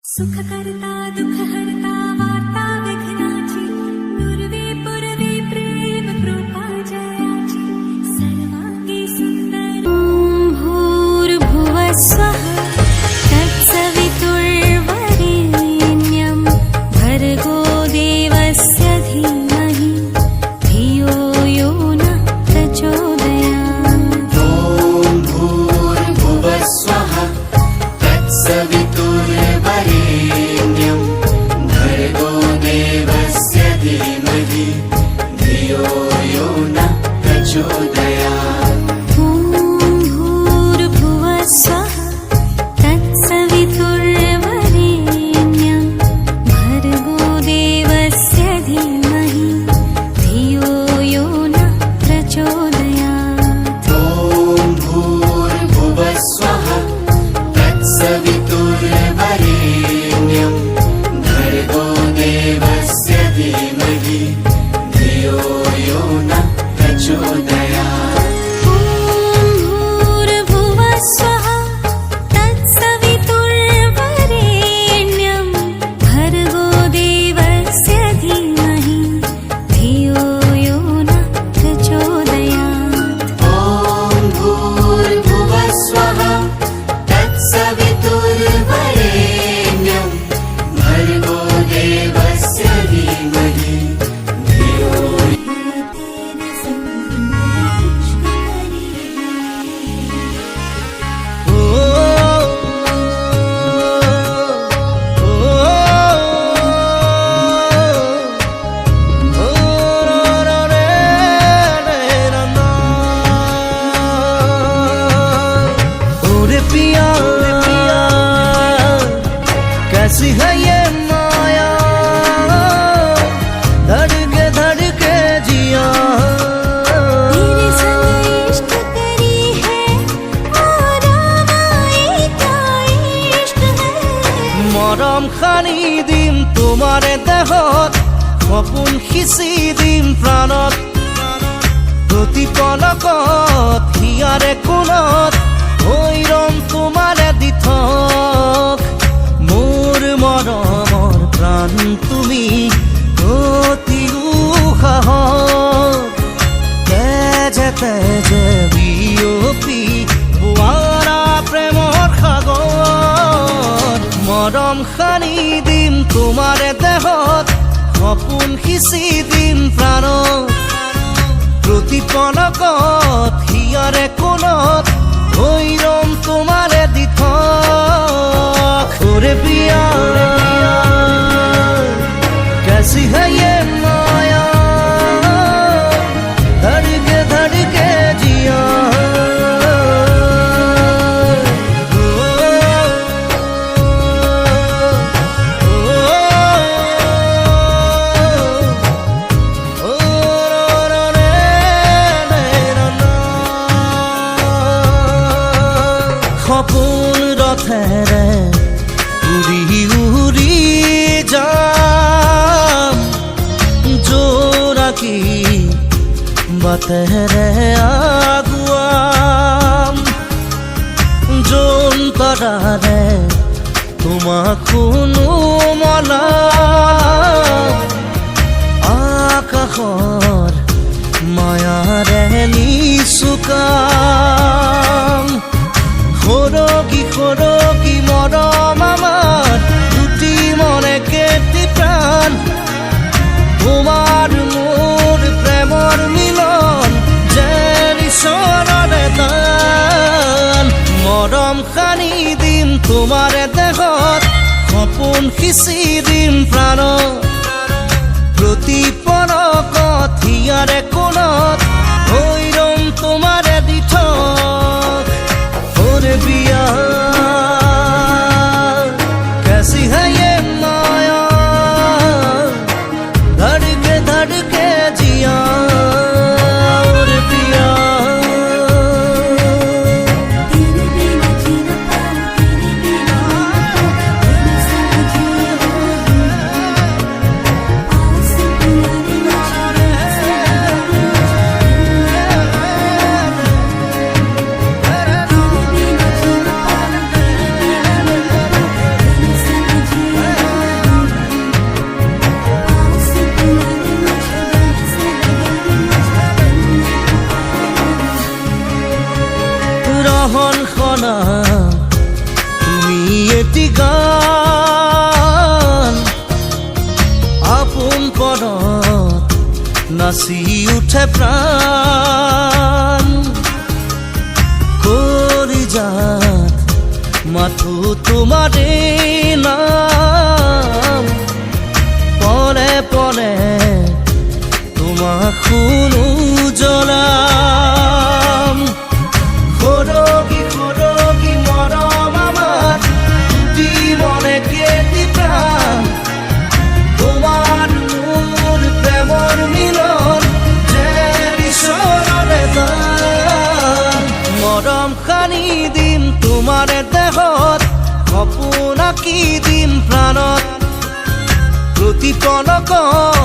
सुख करता दुख हरता वार्ता विघ्नाची नुरवी पुरवी प्रेम कृपा जयाची सर्वांगी सुंदर ओम भूर्भुवः स्वः तत्सवितुर्वरेण्यं भर्गो देवस्य धीमहि धियो यो नः प्रचोदयात्। ॐ भूर्भुवः स्वः तत्सवितुर्वरेण्यं भर्गो देवस्य धीमहि धियो यो नः प्रचोदयात्। ॐ भूर्भुवः स्वः तत्सवितुर्वरेण्यं भर्गो देवस्य धीमहि धियो यो नः प्रचोदयात्। ॐ भूर्भुवः स्वः तत्सवितुर्वरेण्यं भर्गो देवस्य धीमहि धियो यो नः प्रचोदयात्। ॐ भूर्भुवः स्वः तत्सवितुर्वरेण्यं भर्गो देवस्य धीमहि धियो यो नः प्रचोदयात्। ॐ भूर्भुवः स्वः तत्सवितुर्वरेण्यं भर्गो देवस्य धीमहि धियो ओरे पिया कैसी है ये माया धड़के जिया तेरे संग इश्क करी है और आए क्या इश्क है। মৰম খানি দিম তোমাৰে দেহত সপোন সিঁচি দিম প্ৰাণত প্ৰতি পলকত হিয়াৰে কোণত হৈ ৰম তোমাৰে দিঠক মোৰ মৰমৰ প্ৰাণ তুমি অতি উসাহত তেজে তেজে বিয়পি বোৱাৰা প্ৰেমৰ সাগৰ মৰম সানি দিম তোমাৰে দেহত সপোন সিঁচি দিম প্ৰাণত প্ৰতি পলকত হিয়াৰে কোণত হৈ ৰম তোমাৰে দিঠক ওৰে পিয়া कैसी है ये माया धड़के जिया সপোন ৰথেৰে উৰি উৰি যাম জোনাকী বাটেৰে আগুৱাম জোনতৰাৰে তোমাক শুনো মলাম আকাশৰ মায়াৰে নিচুকাম সৰকি সৰকি মৰম আমাৰ দুটি মনে কেটি প্ৰাণ তোমাৰ মোৰ প্ৰেমৰ মিলন যেন ঈশ্বৰৰে দান মৰম সানি দিম তোমাৰে দেহত সপোন সিঁচি দিম প্ৰাণত প্ৰতি পলকত হিয়াৰে কোণত হৈ ৰম তোমাৰে দিঠক ओरे पिया कैसी है ये माया धड़के जिया ओरे पिया तेरे बिना जीना पाऊं तेरे बिना तेरे संग जिया आस प्यारी मुझे প্ৰাণ কৰি যাত মাথো তোমাৰে নাম পৰে পৰে তোমাক শুনো জনাম সৰগী সৰগী মৰম আমাৰ দুটি মনে কেতি প্ৰাণ তোমার মোর প্রেমর মিলন যে ঈশ্বররে দান মরম খানি দিম তোমারে দেহত সপোন আঁকি দিম প্ৰাণত প্ৰতি পলকত